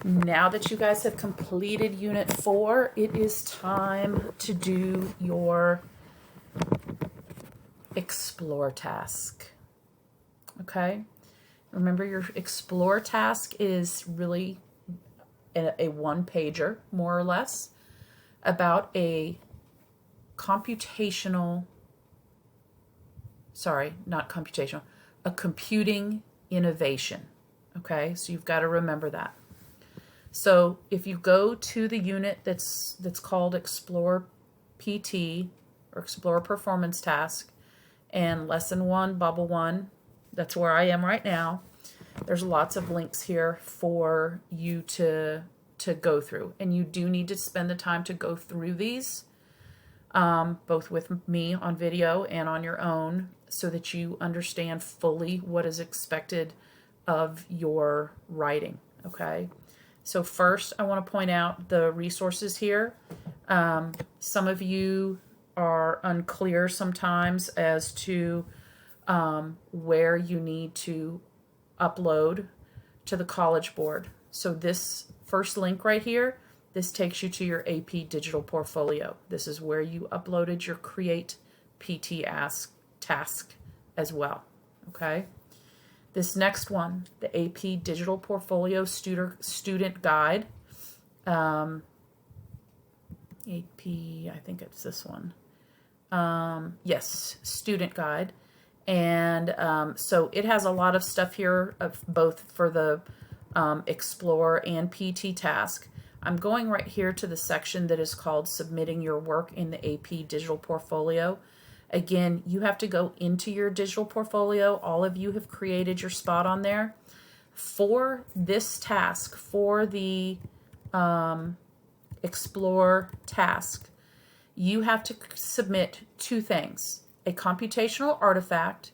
Now that you guys have completed Unit 4, it is time to do your Explore task. Okay? Remember, your Explore task is really a one-pager, more or less, about a computing innovation. Okay? So you've got to remember that. So if you go to the unit that's called Explore PT or Explore Performance Task and Lesson 1, Bubble 1, that's where I am right now. There's lots of links here for you to go through. And you do need to spend the time to go through these, both with me on video and on your own, so that you understand fully what is expected of your writing, okay? So first, I want to point out the resources here. Some of you are unclear sometimes as to where you need to upload to the College Board. So this first link right here, this takes you to your AP Digital Portfolio. This is where you uploaded your Create PT task as well, okay? This next one, the AP Digital Portfolio Student Guide. AP, I think it's this one. Yes, Student Guide. And so it has a lot of stuff here, of both for the Explore and PT task. I'm going right here to the section that is called Submitting Your Work in the AP Digital Portfolio. Again, you have to go into your digital portfolio. All of you have created your spot on there. For this task, for the Explore task, you have to submit two things: a computational artifact,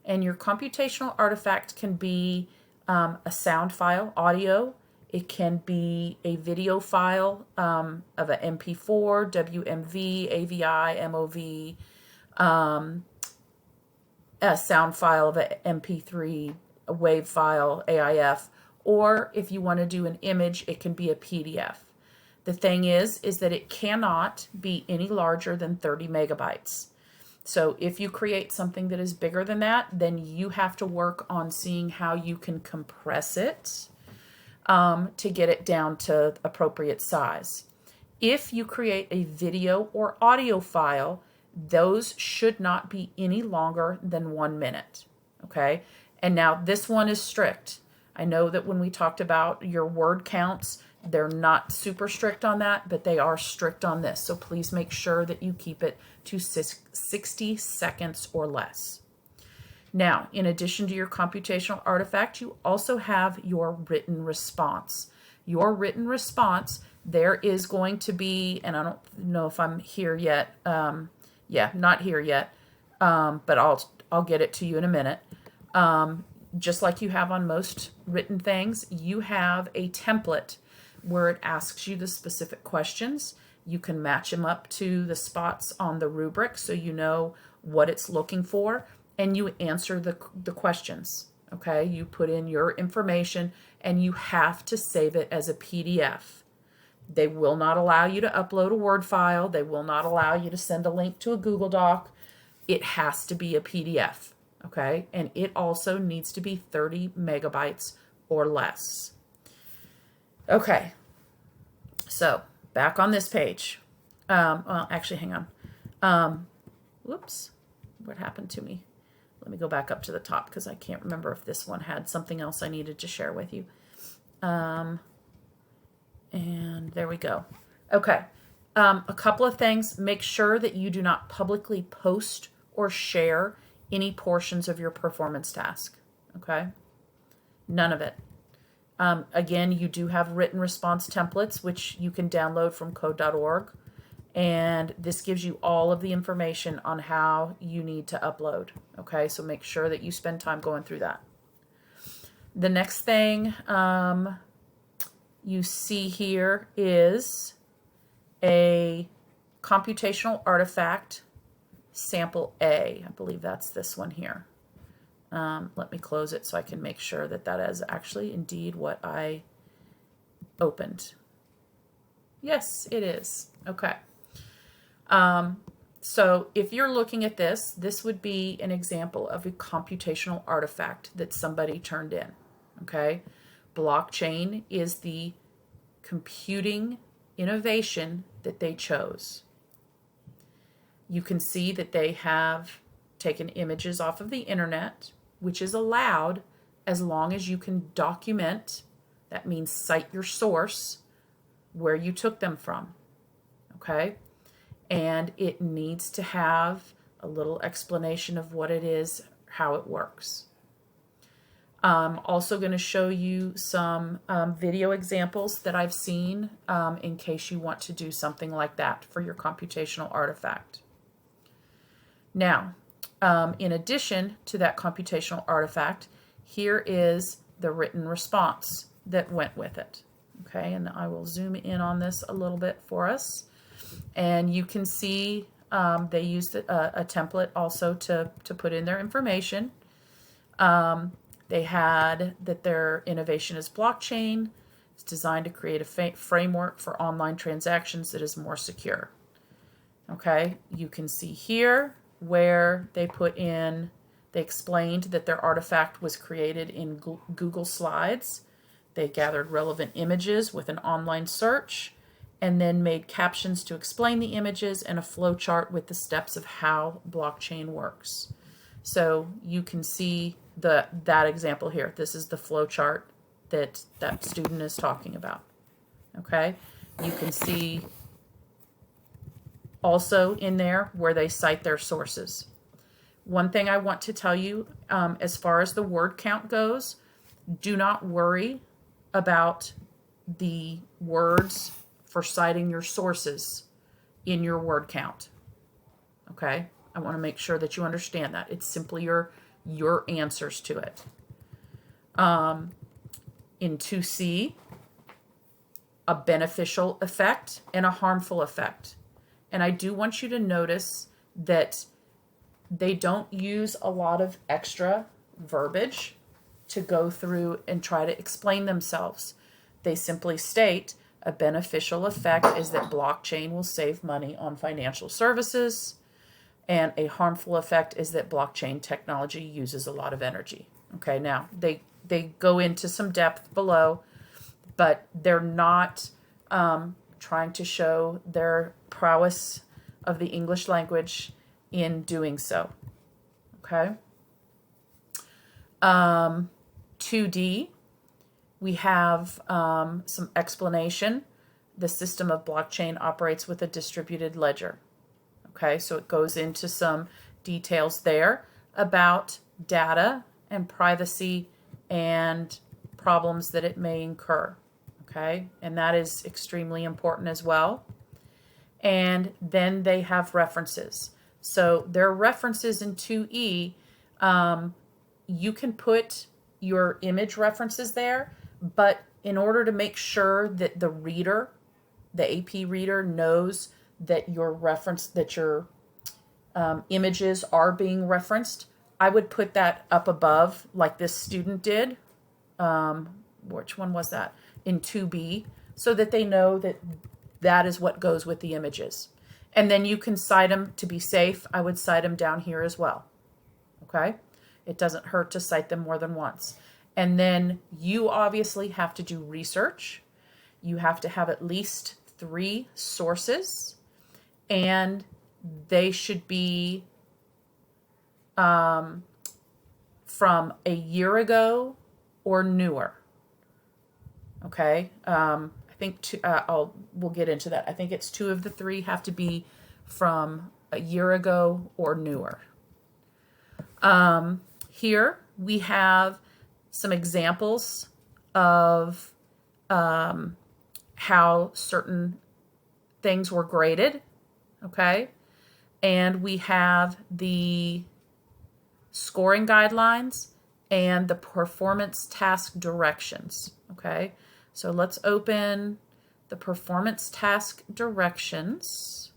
and your computational artifact can be a sound file, audio. It can be a video file of an MP4, WMV, AVI, MOV, a sound file of an MP3, a WAV file, AIF, or if you want to do an image, it can be a PDF. The thing is that it cannot be any larger than 30 megabytes. So if you create something that is bigger than that, then you have to work on seeing how you can compress it to get it down to appropriate size. If you create a video or audio file, those should not be any longer than 1 minute, okay? And now this one is strict. I know that when we talked about your word counts, they're not super strict on that, but they are strict on this. So please make sure that you keep it to 60 seconds or less. Now, in addition to your computational artifact, you also have your written response. Your written response, there is going to be, and I don't know if I'm here yet. Yeah, not here yet, but I'll get it to you in a minute. Just like you have on most written things, you have a template where it asks you the specific questions. You can match them up to the spots on the rubric so you know what it's looking for, and you answer the questions, okay? You put in your information, and you have to save it as a PDF. They will not allow you to upload a Word file. They will not allow you to send a link to a Google Doc. It has to be a PDF, okay? And it also needs to be 30 megabytes or less. Okay, so back on this page. Well, actually, hang on. Whoops, what happened to me? Let me go back up to the top because I can't remember if this one had something else I needed to share with you. And there we go. Okay, a couple of things. Make sure that you do not publicly post or share any portions of your performance task, okay? None of it. Again, you do have written response templates, which you can download from code.org. And this gives you all of the information on how you need to upload. Okay, so make sure that you spend time going through that. The next thing you see here is a computational artifact sample A. I believe that's this one here. Let me close it so I can make sure that that is actually indeed what I opened. Yes, it is. Okay. So if you're looking at this, this would be an example of a computational artifact that somebody turned in. Okay. Blockchain is the computing innovation that they chose. You can see that they have taken images off of the internet, which is allowed as long as you can document, that means cite your source, where you took them from. Okay? And it needs to have a little explanation of what it is, how it works. I'm also going to show you some video examples that I've seen in case you want to do something like that for your computational artifact. Now, in addition to that computational artifact, here is the written response that went with it. Okay, and I will zoom in on this a little bit for us. And you can see they used a template also to put in their information. They had that their innovation is blockchain. It's designed to create a framework for online transactions that is more secure. Okay, you can see here where they put in, they explained that their artifact was created in Google Slides. They gathered relevant images with an online search and then made captions to explain the images and a flow chart with the steps of how blockchain works. So you can see that example here. This is the flow chart that student is talking about. Okay, you can see also in there where they cite their sources. One thing I want to tell you, as far as the word count goes, do not worry about the words for citing your sources in your word count. Okay, I want to make sure that you understand that. It's simply your answers to it. In 2C, a beneficial effect and a harmful effect. And I do want you to notice that they don't use a lot of extra verbiage to go through and try to explain themselves. They simply state a beneficial effect is that blockchain will save money on financial services, and a harmful effect is that blockchain technology uses a lot of energy. Okay, now they go into some depth below, but they're not trying to show their prowess of the English language in doing so. Okay. 2D, we have some explanation. The system of blockchain operates with a distributed ledger. Okay, so it goes into some details there about data and privacy and problems that it may incur. Okay, and that is extremely important as well. And then they have references. So there are references in 2E. You can put your image references there, but in order to make sure that the reader, the AP reader, knows that your images are being referenced, I would put that up above like this student did. Which one was that? In 2B, so that they know that that is what goes with the images. And then you can cite them to be safe. I would cite them down here as well. Okay? It doesn't hurt to cite them more than once. And then you obviously have to do research. You have to have at least 3 sources, and they should be from a year ago or newer. Okay, I think we'll get into that. I think it's 2 of the 3 have to be from a year ago or newer. Here we have some examples of how certain things were graded. Okay, and we have the scoring guidelines and the performance task directions. Okay, so let's open the performance task directions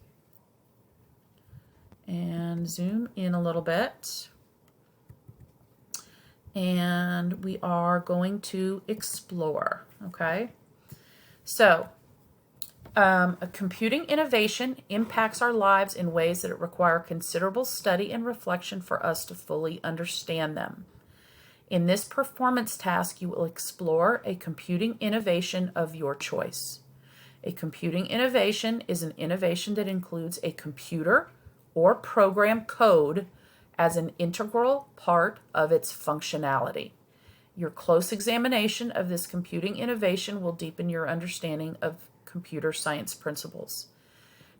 and zoom in a little bit. And we are going to explore. Okay, So, a computing innovation impacts our lives in ways that require considerable study and reflection for us to fully understand them. In this performance task, you will explore a computing innovation of your choice. A computing innovation is an innovation that includes a computer or program code as an integral part of its functionality. Your close examination of this computing innovation will deepen your understanding of computer science principles.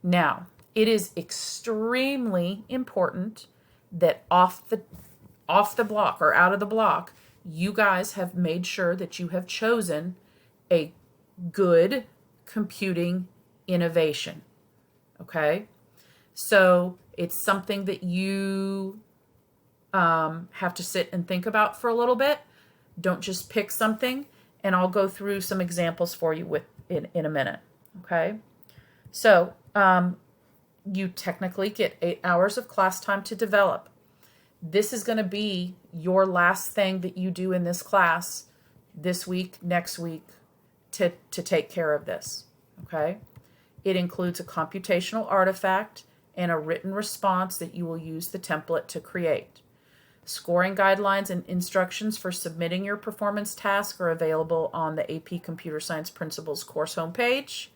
Now, it is extremely important that off the block or out of the block, you guys have made sure that you have chosen a good computing innovation. Okay? So it's something that you have to sit and think about for a little bit. Don't just pick something, and I'll go through some examples for you in a minute. Okay? So you technically get 8 hours of class time to develop. This is going to be your last thing that you do in this class this week, next week, to take care of this. Okay? It includes a computational artifact and a written response that you will use the template to create. Scoring guidelines and instructions for submitting your performance task are available on the AP Computer Science Principles course homepage.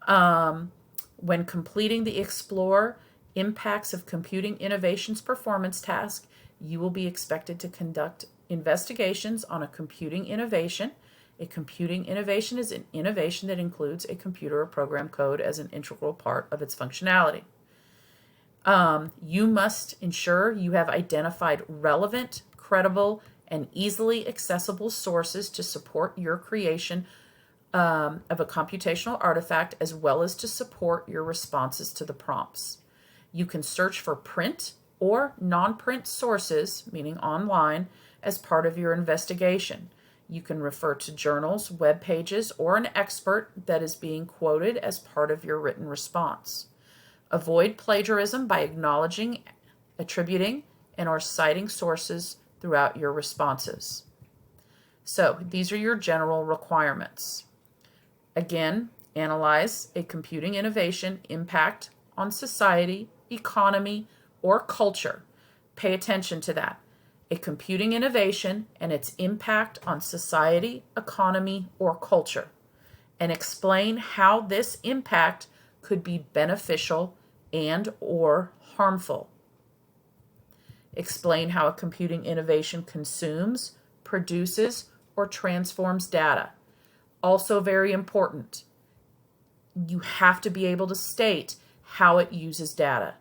When completing the Explore Impacts of Computing Innovations performance task, you will be expected to conduct investigations on a computing innovation. A computing innovation is an innovation that includes a computer or program code as an integral part of its functionality. You must ensure you have identified relevant, credible, and easily accessible sources to support your creation of a computational artifact, as well as to support your responses to the prompts. You can search for print or non-print sources, meaning online, as part of your investigation. You can refer to journals, web pages, or an expert that is being quoted as part of your written response. Avoid plagiarism by acknowledging, attributing, and or citing sources throughout your responses. So these are your general requirements. Again, analyze a computing innovation impact on society, economy, or culture. Pay attention to that. A computing innovation and its impact on society, economy, or culture. And explain how this impact could be beneficial and or harmful. Explain how a computing innovation consumes, produces, or transforms data. Also very important, you have to be able to state how it uses data.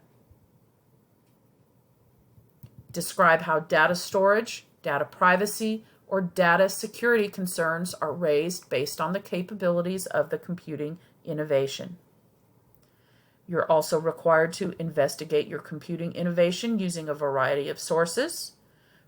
Describe how data storage, data privacy, or data security concerns are raised based on the capabilities of the computing innovation. You're also required to investigate your computing innovation using a variety of sources.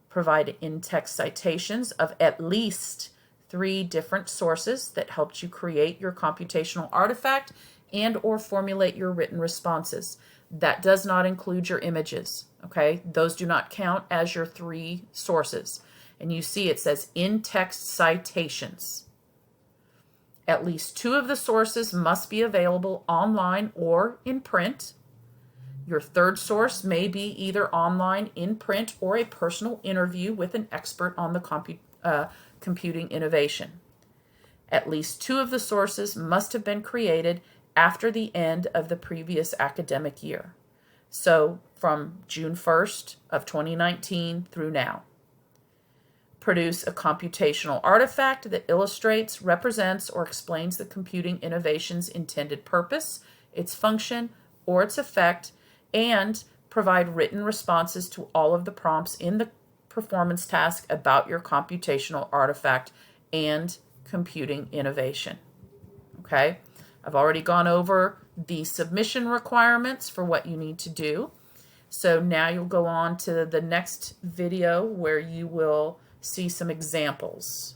Provide in-text citations of at least 3 different sources that helped you create your computational artifact and or formulate your written responses. That does not include your images, okay? Those do not count as your 3 sources. And you see it says in-text citations. At least 2 of the sources must be available online or in print. Your 3rd source may be either online, in print, or a personal interview with an expert on the computing innovation. At least 2 of the sources must have been created after the end of the previous academic year. So from June 1st of 2019 through now. Produce a computational artifact that illustrates, represents, or explains the computing innovation's intended purpose, its function, or its effect, and provide written responses to all of the prompts in the performance task about your computational artifact and computing innovation. Okay? I've already gone over the submission requirements for what you need to do. So now you'll go on to the next video where you will see some examples.